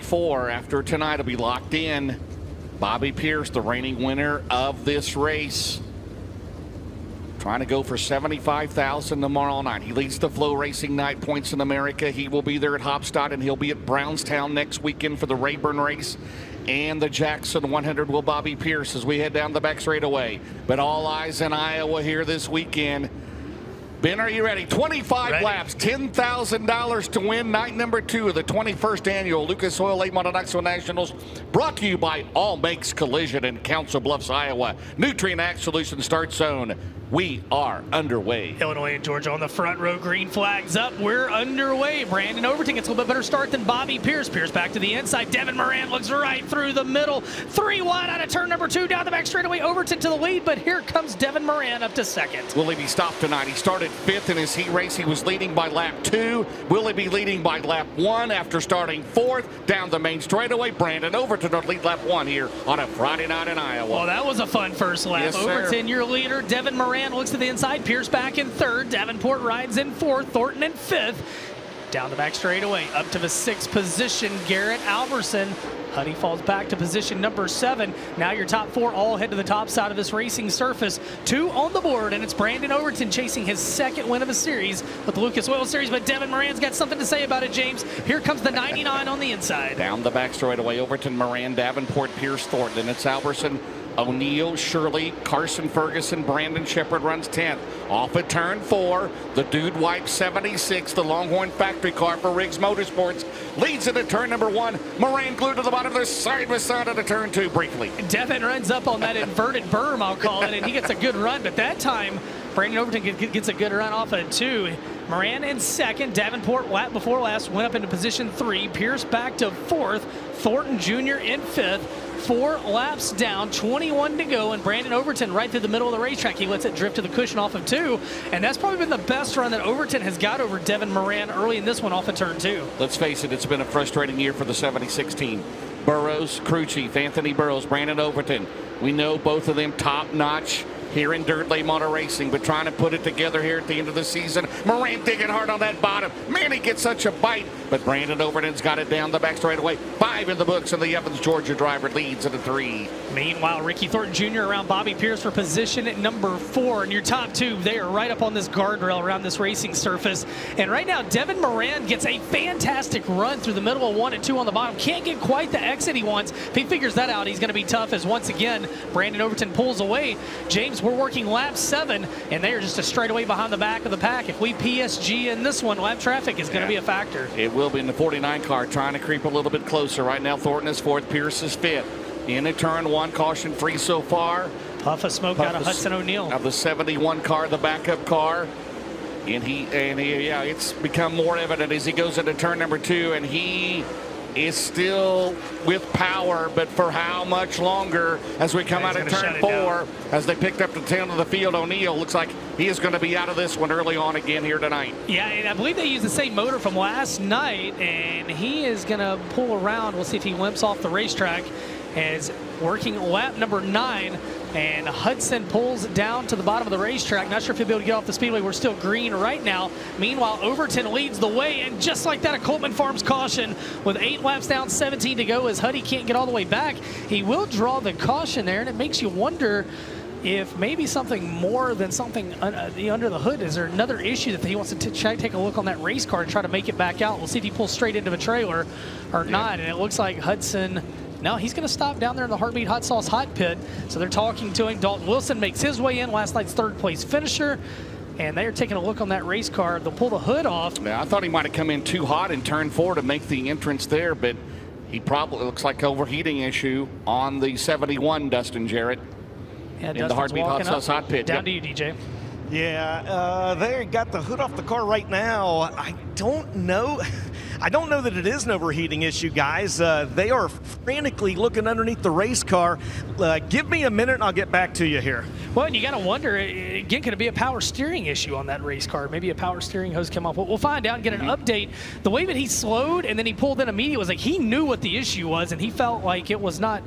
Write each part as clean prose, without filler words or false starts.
4 after tonight will be locked in. Bobby Pierce, the reigning winner of this race, trying to go for $75,000 tomorrow night. He leads the Flow Racing Night Points in America. He will be there at Hopstad, and he'll be at Brownstown next weekend for the Rayburn race. And the Jackson 100 will Bobby Pierce as we head down the back straightaway. But all eyes in Iowa here this weekend. Ben, are you ready? 25 laps, $10,000 to win night number 2 of the 21st annual Lucas Oil Late Model Knoxville Nationals. Brought to you by All Makes Collision in Council Bluffs, Iowa. Nutrient Ag Solutions Start Zone. We are underway. Illinois and Georgia on the front row, green flags up. We're underway. Brandon Overton gets a little bit better start than Bobby Pierce. Pierce back to the inside. Devin Moran looks right through the middle. 3 wide out of turn number 2 down the back straightaway. Overton to the lead, but here comes Devin Moran up to second. Will he be stopped tonight? He started 5th in his heat race. He was leading by lap 2. Will he be leading by lap 1 after starting 4th down the main straightaway? Brandon Overton will lead lap 1 here on a Friday night in Iowa. Well, that was a fun first lap. Yes, Overton, your leader. Devin Moran looks to the inside. Pierce back in 3rd. Davenport rides in 4th. Thornton in 5th. Down the back straightaway. Up to the 6th position, Garrett Alverson. Huddy falls back to position number 7. Now your top 4 all head to the top side of this racing surface. 2 on the board, and it's Brandon Overton chasing his 2nd win of the series with the Lucas Oil Series. But Devin Moran's got something to say about it, James. Here comes the 99 on the inside. Down the back straightaway, Overton, Moran, Davenport, Pierce, Thornton. And it's Alverson, O'Neill, Shirley, Carson Ferguson, Brandon Shepard runs 10th. Off at turn 4, the Dude Wipe 76, the Longhorn factory car for Riggs Motorsports, leads it at turn number 1. Moran glued to the bottom of the side by side of the turn 2 briefly. Devin runs up on that inverted berm, I'll call it, and he gets a good run. But that time, Brandon Overton gets a good run off of 2. Moran in 2nd. Davenport, lap before last, went up into position 3. Pierce back to 4th. Thornton Jr. in 5th. 4 laps down, 21 to go, and Brandon Overton right through the middle of the racetrack. He lets it drift to the cushion off of 2, and that's probably been the best run that Overton has got over Devin Moran early in this one off of turn 2. Let's face it, it's been a frustrating year for the 76 team. Burrows, crew chief, Anthony Burrows, Brandon Overton. We know both of them top-notch here in dirt late model racing, but trying to put it together here at the end of the season. Moran digging hard on that bottom. Man, he gets such a bite, but Brandon Overton's got it down the back straightaway. 5 in the books, and the Evans, Georgia driver leads at a 3. Meanwhile, Ricky Thornton Jr. around Bobby Pierce for position at number 4. And your top 2, they are right up on this guardrail around this racing surface. And right now, Devin Moran gets a fantastic run through the middle of 1 and 2 on the bottom. Can't get quite the exit he wants. If he figures that out, he's going to be tough as once again, Brandon Overton pulls away. James, we're working lap 7, and they are just a straightaway behind the back of the pack. If we PSG in this one, lap traffic is going to be a factor. It will be in the 49 car, trying to creep a little bit closer. Right now, Thornton is 4th, Pierce is 5th. In a turn 1, caution free so far. Puff of smoke out of Hudson O'Neill. Of the 71 car, the backup car. And yeah, it's become more evident as he goes into turn number 2, and he is still with power, but for how much longer as we come out of turn 4, as they picked up the tail of the field. O'Neill looks like he is going to be out of this one early on again here tonight. Yeah, and I believe they used the same motor from last night, and he is going to pull around. We'll see if he limps off the racetrack. As working lap number 9, and Hudson pulls down to the bottom of the racetrack. Not sure if he'll be able to get off the speedway. We're still green right now. Meanwhile, Overton leads the way, and just like that, a Coleman Farms caution with 8 laps down, 17 to go, as Huddy can't get all the way back. He will draw the caution there, and it makes you wonder if maybe something more than something under the hood. Is there another issue that he wants to try to take a look on that race car and try to make it back out? We'll see if he pulls straight into a trailer or not, and it looks like Hudson... No, he's going to stop down there in the Heartbeat Hot Sauce Hot Pit. So they're talking to him. Dalton Wilson makes his way in, last night's 3rd place finisher. And they are taking a look on that race car. They'll pull the hood off. Yeah, I thought he might have come in too hot in turn 4 to make the entrance there, but he probably looks like overheating issue on the 71, Dustin Jarrett. Yeah, in the Heartbeat Hot Sauce Hot Pit. Down to you, DJ. Yeah, they got the hood off the car right now. I don't know. I don't know that it is an overheating issue, guys. They are frantically looking underneath the race car. Give me a minute and I'll get back to you here. Well, and you got to wonder, again, could it be a power steering issue on that race car? Maybe a power steering hose come off. We'll find out and get an update. The way that he slowed and then he pulled in immediately was like he knew what the issue was, and he felt like it was not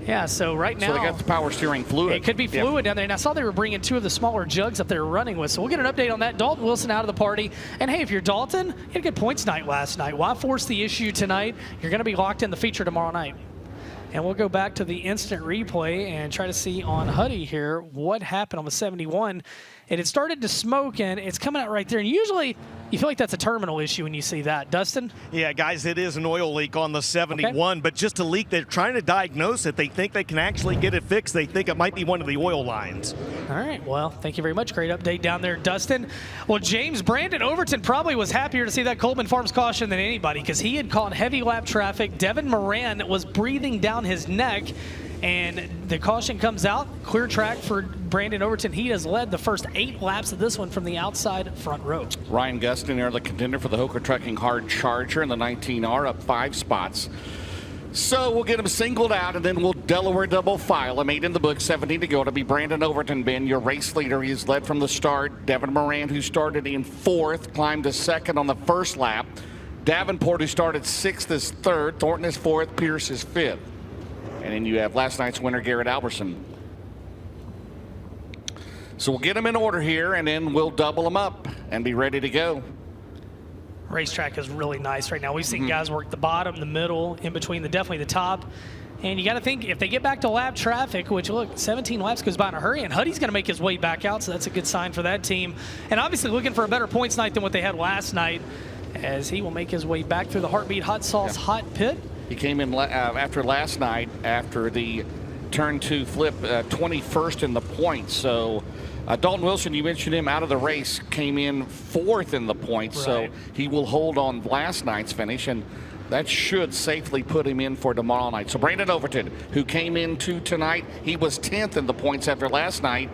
Yeah, so right now. So they got the power steering fluid. It could be fluid down there. And I saw they were bringing 2 of the smaller jugs up there running with. So we'll get an update on that. Dalton Wilson out of the party. And hey, if you're Dalton, you had a good points night last night. Why force the issue tonight? You're going to be locked in the feature tomorrow night. And we'll go back to the instant replay and try to see on Huddy here what happened on the 71. And it started to smoke, and it's coming out right there. And usually you feel like that's a terminal issue when you see that. Dustin? Yeah, guys, it is an oil leak on the 71, but just a leak. They're trying to diagnose it. They think they can actually get it fixed. They think it might be one of the oil lines. All right, well, thank you very much. Great update down there, Dustin. Well, James Brandon Overton probably was happier to see that Coleman Farms caution than anybody because he had caught heavy lap traffic. Devin Moran was breathing down his neck, and the caution comes out. Clear track for Brandon Overton. He has led the first 8 laps of this one from the outside front row. Ryan Gustin there, the contender for the Hooker Trucking Hard Charger in the 19R, up 5 spots. So we'll get him singled out, and then we'll Delaware double file him. 8 in the book, 17 to go. It'll be Brandon Overton, Ben, your race leader. He's led from the start. Devin Moran, who started in 4th, climbed to 2nd on the first lap. Davenport, who started 6th, is 3rd. Thornton is 4th. Pierce is 5th. And then you have last night's winner, Garrett Alberson. So we'll get them in order here, and then we'll double them up and be ready to go. Racetrack is really nice right now. We've seen guys work the bottom, the middle, in between, definitely the top. And you got to think, if they get back to lap traffic, which, look, 17 laps goes by in a hurry, and Huddy's going to make his way back out, so that's a good sign for that team. And obviously looking for a better points night than what they had last night, as he will make his way back through the Heartbeat Hot Sauce Hot Pit. He came in after last night, after the turn 2 flip, 21st in the points. So Dalton Wilson, you mentioned him out of the race, came in 4th in the points. Right. So he will hold on last night's finish, and that should safely put him in for tomorrow night. So Brandon Overton, who came into tonight, he was 10th in the points after last night.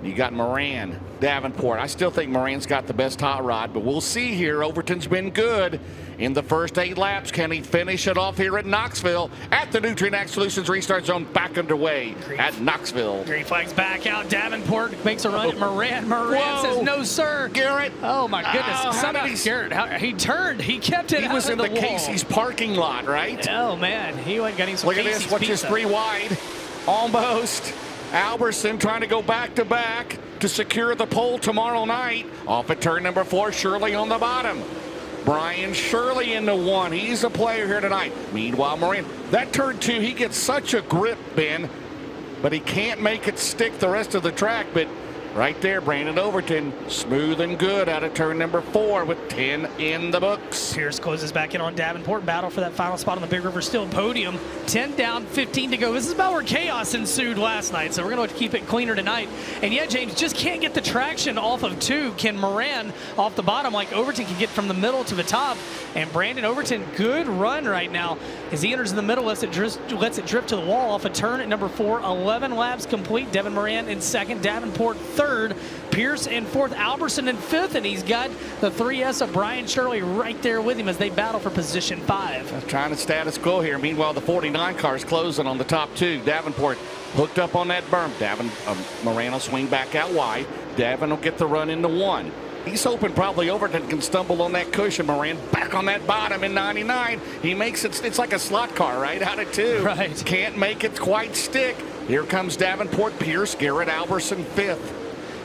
You got Moran, Davenport. I still think Moran's got the best hot rod, but we'll see here. Overton's been good in the first 8 laps. Can he finish it off here at Knoxville at the Nutrien Solutions Restart Zone, back underway at Knoxville? Green flag's back out. Davenport makes a run at Moran. Moran says, no, sir. Garrett. Oh, my goodness. Garrett, he turned. He kept it out of the wall. He was in the Casey's parking lot, right? Oh, man. He went getting some Casey's Look at this. Watch his 3 wide. Almost. Alberson trying to go back-to-back to secure the pole tomorrow night. Off at turn number 4, Shirley on the bottom. Brian Shirley into 1. He's a player here tonight. Meanwhile, Moran, that turn 2, he gets such a grip, Ben, but he can't make it stick the rest of the track. But right there, Brandon Overton, smooth and good out of turn number 4 with 10 in the books. Pierce closes back in on Davenport. Battle for that final spot on the Big River Steel podium. 10 down, 15 to go. This is about where chaos ensued last night, so we're going to keep it cleaner tonight. And yeah, James just can't get the traction off of 2. Can Moran off the bottom like Overton can get from the middle to the top. And Brandon Overton, good run right now as he enters in the middle, lets it drift to the wall off a turn at number 4. 11 laps complete. Devin Moran in 2nd. Davenport 3rd. Pierce in 4th. Alberson in 5th. And he's got the 3S of Brian Shirley right there with him as they battle for position 5. Trying to status quo here. Meanwhile, the 49 car's closing on the top 2. Davenport hooked up on that berm. Moran will swing back out wide. Davin will get the run into 1. He's hoping probably Overton can stumble on that cushion. Moran back on that bottom in 99. He makes it, it's like a slot car, right? Out of 2. Right. Can't make it quite stick. Here comes Davenport, Pierce, Garrett Alberson 5th.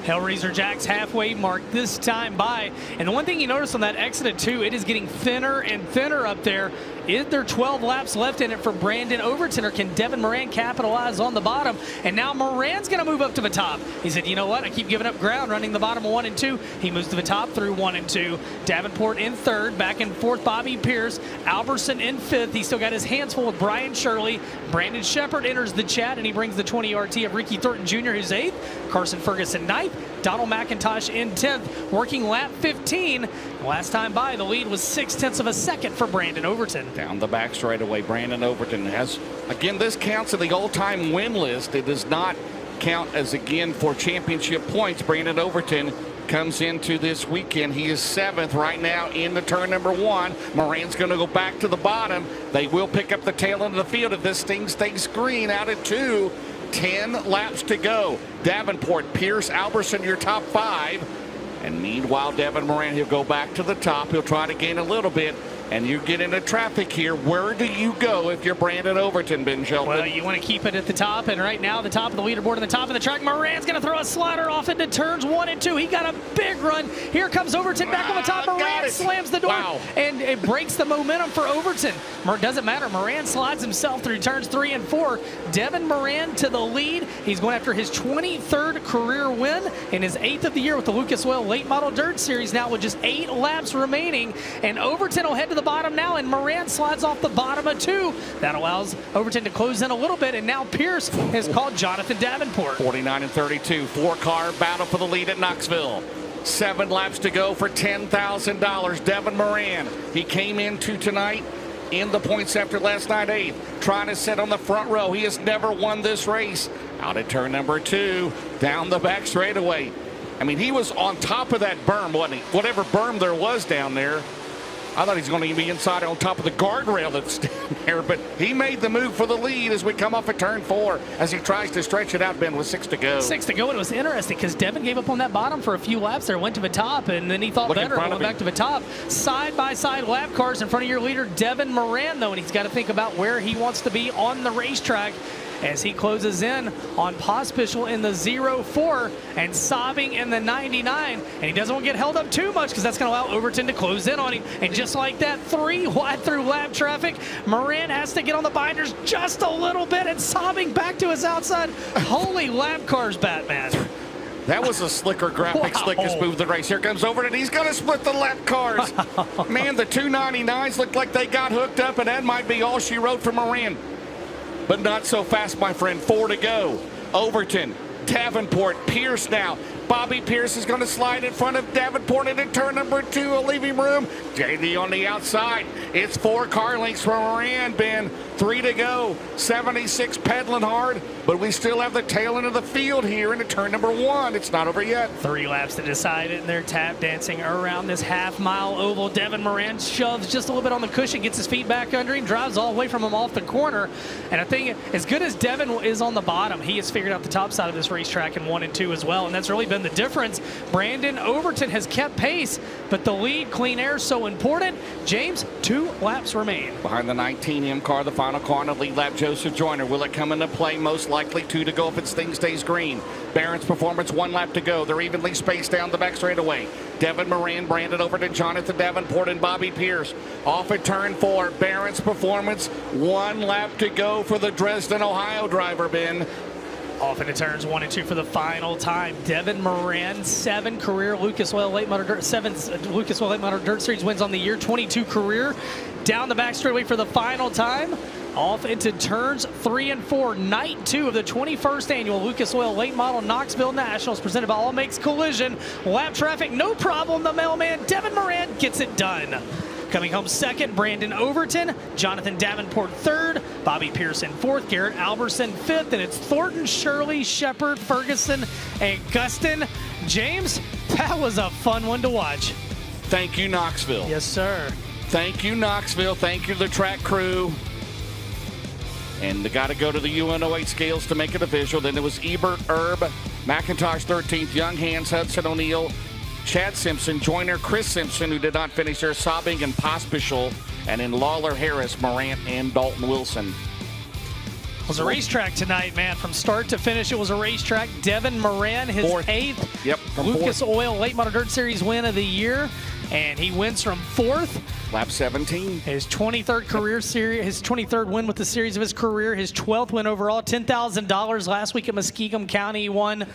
Hellraiser Jack's halfway mark this time by. And the one thing you notice on that exit at 2, it is getting thinner and thinner up there. Is there 12 laps left in it for Brandon Overton, or can Devin Moran capitalize on the bottom? And now Moran's going to move up to the top. He said, you know what? I keep giving up ground running the bottom of 1 and 2. He moves to the top through 1 and 2. Davenport in 3rd. Back in 4th, Bobby Pierce. Alberson in 5th. He's still got his hands full with Brian Shirley. Brandon Shepard enters the chat, and he brings the 20 RT of Ricky Thornton Jr., who's 8th. Carson Ferguson 9th. Donald McIntosh in 10th, working lap 15. Last time by, the lead was 0.6 of a second for Brandon Overton. Down the back straightaway, Brandon Overton has, again, this counts in the all-time win list. It does not count as, again, for championship points. Brandon Overton comes into this weekend. He is 7th right now in the turn number 1. Moran's going to go back to the bottom. They will pick up the tail end of the field if this thing stays green out at 2. 10 laps to go. Davenport, Pierce, Alberson, your top 5. And meanwhile, Devin Moran, he'll go back to the top. He'll try to gain a little bit. and you get into traffic here, where do you go if you're Brandon Overton, Ben Shelton? Well, you want to keep it at the top, and right now the top of the leaderboard and the top of the track, Moran's going to throw a slider off into turns 1 and 2. He got a big run. Here comes Overton back on the top. Moran slams the door, and it breaks the momentum for Overton. Doesn't matter. Moran slides himself through turns 3 and 4. Devin Moran to the lead. He's going after his 23rd career win and his 8th of the year with the Lucas Oil Late Model Dirt Series now with just 8 laps remaining. And Overton will head to the bottom now, and Moran slides off the bottom of 2. That allows Overton to close in a little bit, and now Pierce has called Jonathan Davenport. 49 and 32, 4-car battle for the lead at Knoxville. 7 laps to go for $10,000. Devin Moran, he came into tonight in the points after last night 8th, trying to sit on the front row. He has never won this race. Out at turn number 2, down the back straightaway. I mean, he was on top of that berm, wasn't he? Whatever berm there was down there. I thought he's going to be inside on top of the guardrail that's down there, but he made the move for the lead as we come off at turn 4 as he tries to stretch it out, Ben, with 6 to go. 6 to go, and it was interesting because Devin gave up on that bottom for a few laps there, went to the top, and then he thought better, going back to the top. Side-by-side lap cars in front of your leader, Devin Moran, though, and he's got to think about where he wants to be on the racetrack as he closes in on Pospischal in the 04 and Sobbing in the 99. And he doesn't want to get held up too much because that's going to allow Overton to close in on him. And just like that, 3 wide through lap traffic. Moran has to get on the binders just a little bit, and Sobbing back to his outside. Holy lap cars, Batman. That was a slicker graphic, slickest move of the race. Here comes Overton. He's going to split the lap cars. Man, the 299s looked like they got hooked up, and that might be all she wrote for Moran. But not so fast, my friend. 4 to go. Overton, Davenport, Pierce now. Bobby Pierce is going to slide in front of Davenport into turn number 2. Will leave him room. JD on the outside. It's 4 car lengths for Moran, Ben. 3 to go. 76 pedaling hard, but we still have the tail end of the field here into turn number 1. It's not over yet. 3 laps to decide it, and they're tap dancing around this half-mile oval. Devin Moran shoves just a little bit on the cushion, gets his feet back under him, drives all the way from him off the corner. And I think as good as Devin is on the bottom, he has figured out the top side of this racetrack in 1 and 2 as well, and that's really been the difference. Brandon Overton has kept pace, but the lead, clean air, so important. James, 2 laps remain. Behind the 19M car, the final car on the lead lap, Joseph Joyner. Will it come into play? Most likely 2 to go if its thing stays green. Barron's Performance, 1 lap to go. They're evenly spaced down the back straightaway. Devin Moran, Brandon Overton, Jonathan Davenport, and Bobby Pierce. Off at turn 4, Barron's Performance, 1 lap to go for the Dresden, Ohio driver, Ben. Off into turns 1 and 2 for the final time. Devin Moran, 7 career Lucas Oil Late Model Dirt, 7 Lucas Oil Late Model Dirt Series wins on the year, 22 career. Down the back straightaway for the final time. Off into turns 3 and 4. Night 2 of the 21st annual Lucas Oil Late Model Knoxville Nationals presented by All Makes Collision. Lap traffic, no problem. The mailman, Devin Moran, gets it done. Coming home second, Brandon Overton, Jonathan Davenport third, Bobby Pearson fourth, Garrett Alberson fifth, and it's Thornton, Shirley, Shepard, Ferguson, and Gustin. James, that was a fun one to watch. Thank you, Knoxville. Yes, sir. Thank you, Knoxville. Thank you to the track crew. And they got to go to the UNO8 scales to make it official. Then it was Ebert, Erb, McIntosh 13th, Young Hands, Hudson O'Neill, Chad Simpson, Joyner, Chris Simpson, who did not finish there, Sobbing and Pospischal, and in Lawler, Harris, Morant, and Dalton Wilson. It was a racetrack tonight, man. From start to finish, it was a racetrack. Devin Moran, his 8th Lucas Oil Late Model Dirt Series win of the year, and he wins from 4th. Lap 17. His 23rd career series, his 23rd win with the series of his career, his 12th win overall, $10,000 last week at Muskegum County he won.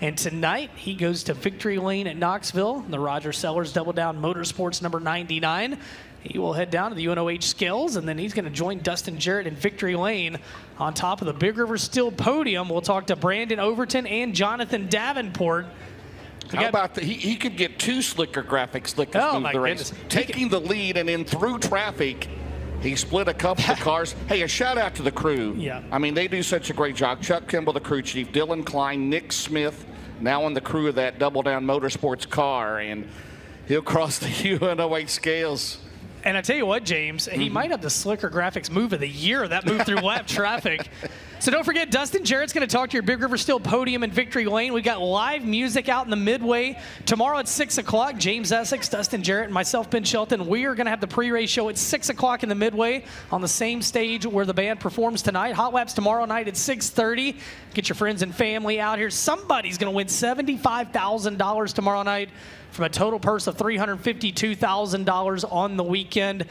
And tonight, he goes to Victory Lane at Knoxville, the Roger Sellers Double Down Motorsports number 99. He will head down to the UNOH scales, and then he's going to join Dustin Jarrett in Victory Lane on top of the Big River Steel podium. We'll talk to Brandon Overton and Jonathan Davenport. How about he could get 2 slicker graphics, move the race. Taking the lead and in through traffic, he split a couple of cars. Hey, a shout out to the crew. Yeah. I mean, they do such a great job. Chuck Kimball, the crew chief, Dylan Klein, Nick Smith, now on the crew of that Double Down Motorsports car, and he'll cross the UNO8 scales. And I tell you what, James, he might have the slicker graphics move of the year, that move through lap traffic. So don't forget, Dustin Jarrett's going to talk to your Big River Steel podium in Victory Lane. We've got live music out in the midway. Tomorrow at 6 o'clock, James Essex, Dustin Jarrett, and myself, Ben Shelton, we are going to have the pre-race show at 6 o'clock in the midway on the same stage where the band performs tonight. Hot Laps tomorrow night at 6:30. Get your friends and family out here. Somebody's going to win $75,000 tomorrow night from a total purse of $352,000 on the weekend.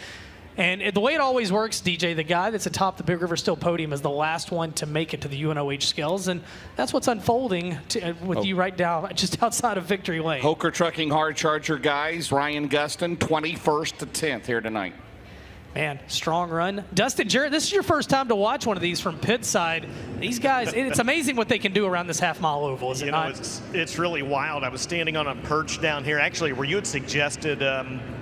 And the way it always works, DJ, the guy that's atop the Big River Steel podium is the last one to make it to the UNOH scales, and that's what's unfolding with you right now, just outside of Victory Lane. Hoker Trucking Hard Charger guys, Ryan Gustin, 21st to 10th here tonight. Man, strong run. Dustin Jarrett, this is your first time to watch one of these from pit side. These guys, it's amazing what they can do around this half-mile oval, is it not? It's really wild. I was standing on a perch down here, actually, where you had suggested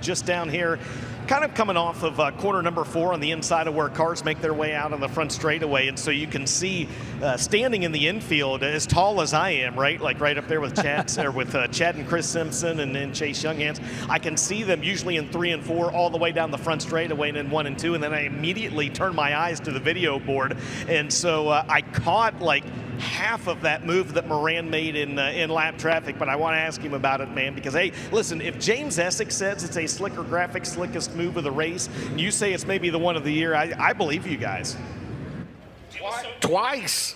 just down here, kind of coming off of corner number 4 on the inside of where cars make their way out on the front straightaway. And so you can see standing in the infield as tall as I am, right? Like right up there with Chad, or with Chad and Chris Simpson and Chase Younghans. I can see them usually in 3 and 4 all the way down the front straightaway and in 1 and 2. And then I immediately turn my eyes to the video board. And so I caught like half of that move that Moran made in lap traffic, but I want to ask him about it, man, because, hey, listen, if James Essex says it's a slicker graphic, slickest move of the race, and you say it's maybe the one of the year, I believe you guys. Twice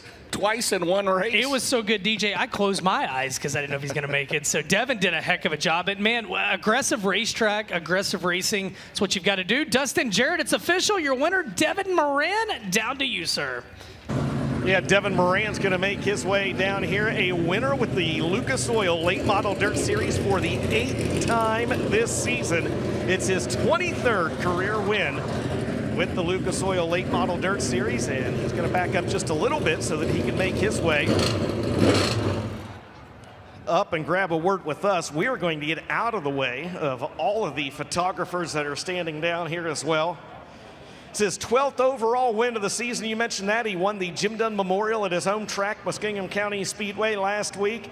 in one race. It was so good, DJ. I closed my eyes because I didn't know if he's going to make it. So Devin did a heck of a job. And, man, aggressive racetrack, aggressive racing, it's what you've got to do. Dustin Jarrett, it's official. Your winner, Devin Moran, down to you, sir. Yeah, Devin Moran's going to make his way down here, a winner with the Lucas Oil Late Model Dirt Series for the 8th time this season. It's his 23rd career win with the Lucas Oil Late Model Dirt Series, and he's going to back up just a little bit so that he can make his way up and grab a word with us. We are going to get out of the way of all of the photographers that are standing down here as well. It's his 12th overall win of the season. You mentioned that. He won the Jim Dunn Memorial at his home track, Muskingum County Speedway, last week.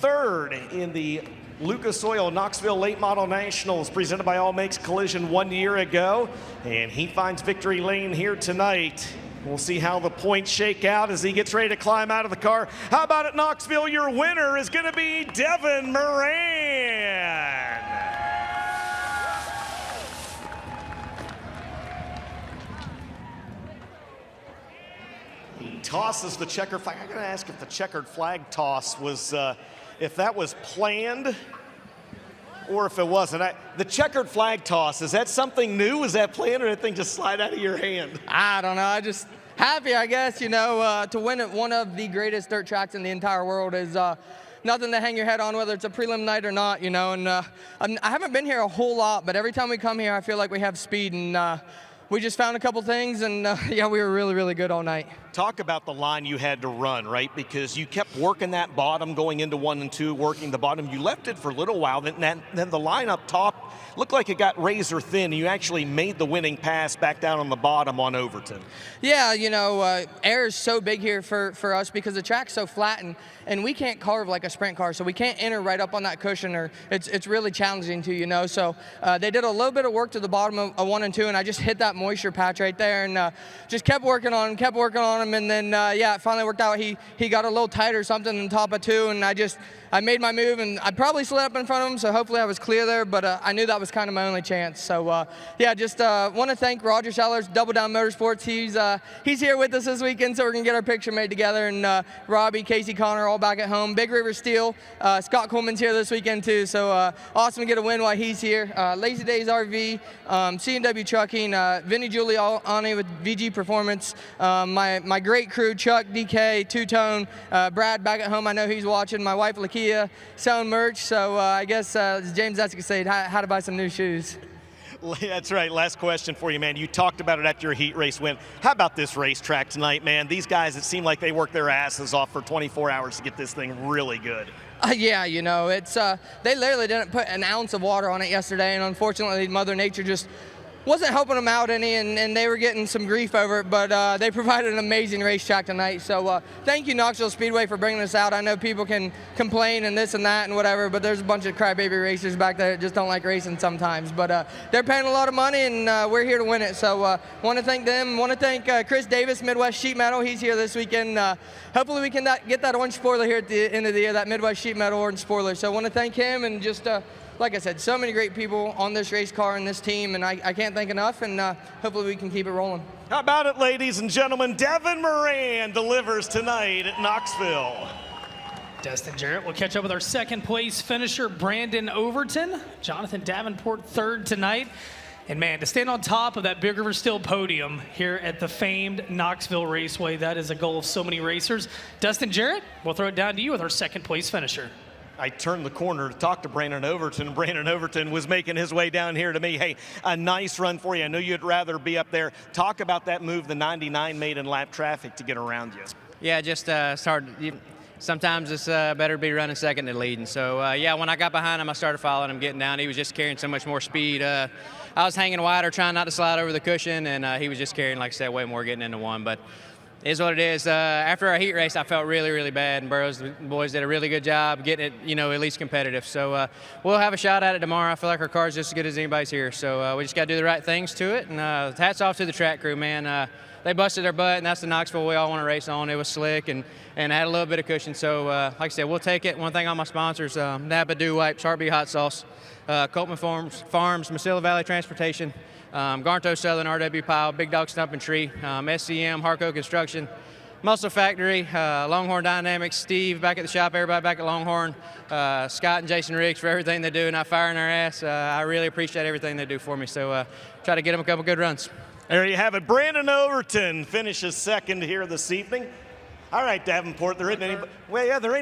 3rd in the Lucas Oil Knoxville Late Model Nationals presented by All Makes Collision 1 year ago. And he finds victory lane here tonight. We'll see how the points shake out as he gets ready to climb out of the car. How about at Knoxville? Your winner is going to be Devin Moran. Tosses the checkered flag. I'm going to ask if the checkered flag toss was, if that was planned or if it wasn't. The checkered flag toss, is that something new? Is that planned, or did that thing just slide out of your hand? I don't know. I just happy, I guess, you know, to win at one of the greatest dirt tracks in the entire world is nothing to hang your head on, whether it's a prelim night or not, you know. And I haven't been here a whole lot, but every time we come here, I feel like we have speed, and we just found a couple things, and yeah, we were really, really good all night. Talk about the line you had to run, right? Because you kept working that bottom going into 1 and 2, working the bottom. You left it for a little while, then the line up top looked like it got razor thin. You actually made the winning pass back down on the bottom on Overton. Yeah, you know, air is so big here for us because the track's so flat, and we can't carve like a sprint car, so we can't enter right up on that cushion, or it's really challenging to, you know. So they did a little bit of work to the bottom of 1 and 2, and I just hit that moisture patch right there, and just kept working on him, and then yeah, it finally worked out. He got a little tight or something on top of 2, and I made my move, and I probably slid up in front of him, so hopefully I was clear there, but I knew that was kind of my only chance. So yeah, just want to thank Roger Sellers, Double Down Motorsports. He's here with us this weekend, so we're gonna get our picture made together, and Robbie, Casey, Connor, all back at home. Big River Steel, Scott Coleman's here this weekend too, so awesome to get a win while he's here. Lazy Days RV, C&W Trucking, Vinny Giuliani with VG Performance, my great crew, Chuck, DK, Two-Tone, Brad back at home, I know he's watching, my wife Lakia, selling merch, so I guess as James Essex said, how to buy some new shoes. That's right. Last question for you, man. You talked about it after your heat race win. How about this racetrack tonight, man? These guys, it seemed like they worked their asses off for 24 hours to get this thing really good. Yeah, you know, it's they literally didn't put an ounce of water on it yesterday, and unfortunately Mother Nature just wasn't helping them out any, and they were getting some grief over it, but they provided an amazing racetrack tonight. So thank you, Knoxville Speedway, for bringing us out. I know people can complain and this and that and whatever, but there's a bunch of crybaby racers back there that just don't like racing sometimes. But they're paying a lot of money, and we're here to win it. So want to thank them. Want to thank Chris Davis, Midwest Sheet Metal. He's here this weekend. Hopefully we can get that orange spoiler here at the end of the year, that Midwest Sheet Metal orange spoiler. So I want to thank him, and just like I said, so many great people on this race car and this team, and I can't thank enough, and hopefully we can keep it rolling. How about it, ladies and gentlemen? Devin Moran delivers tonight at Knoxville. Destin Jarrett will catch up with our second place finisher, Brandon Overton. Jonathan Davenport third tonight. And man, to stand on top of that Big River Steel podium here at the famed Knoxville Raceway, that is a goal of so many racers. Destin Jarrett, we'll throw it down to you with our second place finisher. I turned the corner to talk to Brandon Overton. Brandon Overton was making his way down here to me. Hey, a nice run for you. I know you'd rather be up there. Talk about that move the 99 made in lap traffic to get around you. Yeah, just it's hard. Sometimes it's better to be running second than leading. So, yeah, when I got behind him, I started following him, getting down. He was just carrying so much more speed. I was hanging wider, trying not to slide over the cushion, and he was just carrying, like I said, way more getting into one. But it is what it is. After our heat race, I felt really, really bad, and the boys did a really good job getting it, at least competitive. So we'll have a shot at it tomorrow. I feel like our car's just as good as anybody's here. So we just got to do the right things to it. And hats off to the track crew, man. They busted their butt, and that's the Knoxville we all want to race on. It was slick and had a little bit of cushion. So, like I said, we'll take it. One thing on my sponsors, Napa Dew Wipes, Heartbeat Hot Sauce, Coltman Farms, Mesilla Valley Transportation, Garnto Southern, RW Pile, Big Dog Stump and Tree, SCM, Harco Construction, Muscle Factory, Longhorn Dynamics, Steve back at the shop, everybody back at Longhorn, Scott and Jason Riggs for everything they do, not firing their ass. I really appreciate everything they do for me. So try to get them a couple good runs. There you have it. Brandon Overton finishes second here this evening. All right, Davenport, there ain't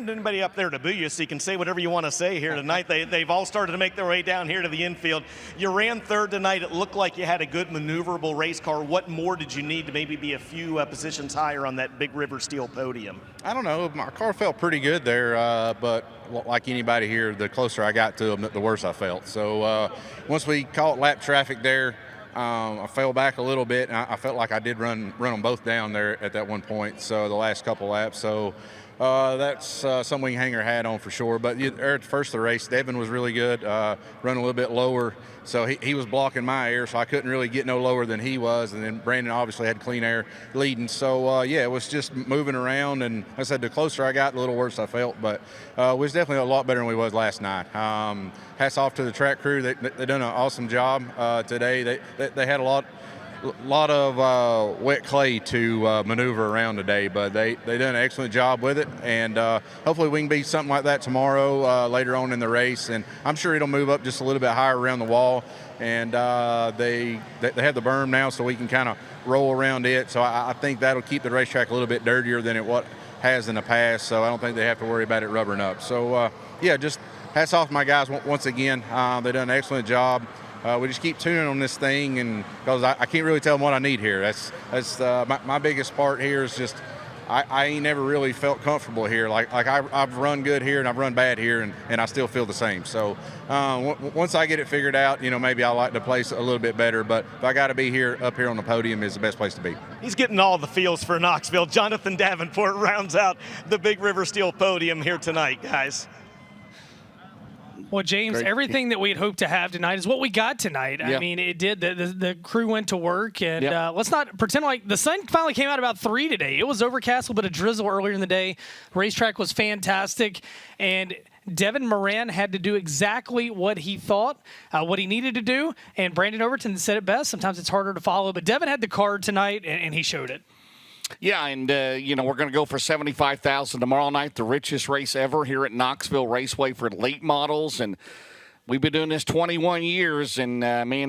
anybody up there to boo you, so you can say whatever you want to say here tonight. They've all started to make their way down here to the infield. You ran third tonight. It looked like you had a good maneuverable race car. What more did you need to maybe be a few positions higher on that Big River Steel podium? I don't know. My car felt pretty good there, but like anybody here, the closer I got to them, the worse I felt. So once we caught lap traffic there, I fell back a little bit, and I felt like I did run them both down there at that one point, so the last couple laps. So that's something we can hang our hat on for sure. But at the first of the race, Devin was really good, running a little bit lower. So he was blocking my air, so I couldn't really get no lower than he was. And then Brandon obviously had clean air leading. So, yeah, it was just moving around. And like I said, the closer I got, the little worse I felt. But it was definitely a lot better than we was last night. Hats off to the track crew. They done an awesome job today. They had a lot of wet clay to maneuver around today, but they done an excellent job with it, and hopefully we can be something like that tomorrow later on in the race, and I'm sure it'll move up just a little bit higher around the wall, and they have the berm now, so we can kind of roll around it. So I think that'll keep the racetrack a little bit dirtier than it has in the past, so I don't think they have to worry about it rubbering up. So yeah, just hats off to my guys once again. They done an excellent job. We just keep tuning on this thing, and because I can't really tell them what I need here. That's my biggest part here is just I ain't never really felt comfortable here. Like I've run good here and I've run bad here, and I still feel the same. So once I get it figured out, maybe I like the place a little bit better. But if I got to be up here on the podium is the best place to be. He's getting all the feels for Knoxville. Jonathan Davenport rounds out the Big River Steel podium here tonight, guys. Well, James, Great. Everything that we had hoped to have tonight is what we got tonight. Yeah. I mean, it did. The crew went to work, and Yeah. let's not pretend like the sun finally came out about 3 today. It was overcast, a little bit of drizzle earlier in the day. Racetrack was fantastic, and Devin Moran had to do exactly what he thought, what he needed to do, and Brandon Overton said it best. Sometimes it's harder to follow, but Devin had the card tonight, and he showed it. Yeah, and, we're going to go for $75,000 tomorrow night, the richest race ever here at Knoxville Raceway for late models. And we've been doing this 21 years, and, man, that